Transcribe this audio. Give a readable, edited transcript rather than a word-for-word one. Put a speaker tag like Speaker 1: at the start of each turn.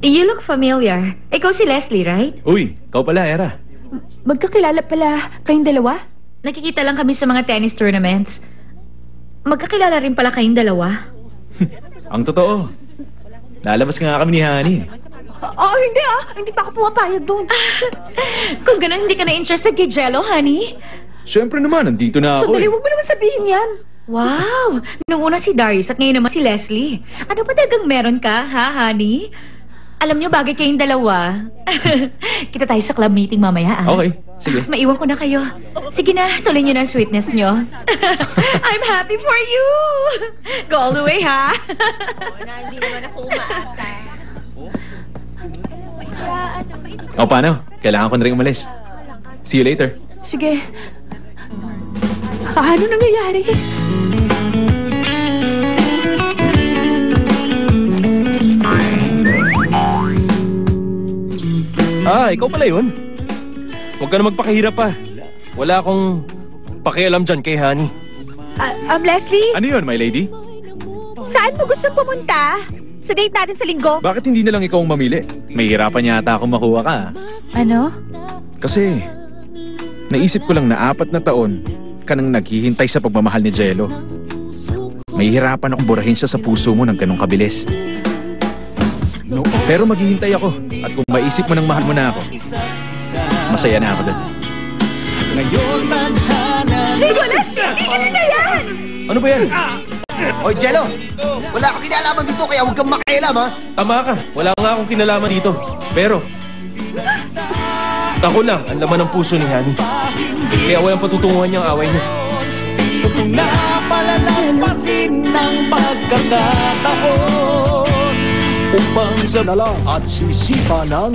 Speaker 1: You look familiar. Ikaw si Leslie, right?
Speaker 2: Uy, ikaw pala, Era.
Speaker 3: Magkakilala pala kayong dalawa?
Speaker 1: Nakikita lang kami sa mga tennis tournaments. Magkakilala rin pala kayong dalawa.
Speaker 2: Ang totoo. Lalabas nga kami ni Honey.
Speaker 3: Hindi Hindi pa ako pumapayag doon.
Speaker 1: Kung gano'n, hindi ka na-interested kay Jello, honey?
Speaker 2: Siyempre naman, nandito na ako.
Speaker 3: Sandali, huwag mo naman sabihin yan.
Speaker 1: Wow! Nung una si Darius at ngayon naman si Leslie. Ano ba talagang meron ka, ha, honey? Alam niyo, bagay kayong dalawa. Kita tayo sa club meeting mamaya, ah.
Speaker 2: Okay, sige.
Speaker 1: Maiwan ko na kayo. Sige na, tuloy niyo na ang sweetness niyo. I'm happy for you! Go all the way, ha?
Speaker 3: Hindi naman ako umaasa.
Speaker 2: O, paano? Kailangan ko na rin umalis. See you later.
Speaker 3: Sige. Ano nangyayari?
Speaker 4: Ikaw pala yun. Huwag ka na magpakahirap pa. Wala akong pakialam dyan kay Honey.
Speaker 3: Leslie,
Speaker 2: Ano yun, my lady?
Speaker 3: saan mo gusto pumunta? Sa date natin sa linggo?
Speaker 2: Bakit hindi na lang ikaw ang mamili? May hirapan yata akong makuha ka.
Speaker 3: Ano?
Speaker 2: Kasi, naisip ko lang na 4 na taon ka nang naghihintay sa pagmamahal ni Jello. May hirapan akong burahin siya sa puso mo ng ganong kabilis. Pero maghihintay ako. At kung maisip mo nang mahal mo na ako, masaya na ako doon.
Speaker 3: Chico, Leslie! Tigilin na yan!
Speaker 4: Ano ba yan?
Speaker 5: Oy, Jello! Wala ka kinalaman dito kaya huwag kang makialam, ha?
Speaker 4: Tama ka. Wala nga akong kinalaman dito. Pero, ako lang ang laman ng puso ni Honey. Kaya walang patutunguhan niyang away niya.
Speaker 6: Kung napalalampasin ng pagkakataon upang sa dala at sisipa ng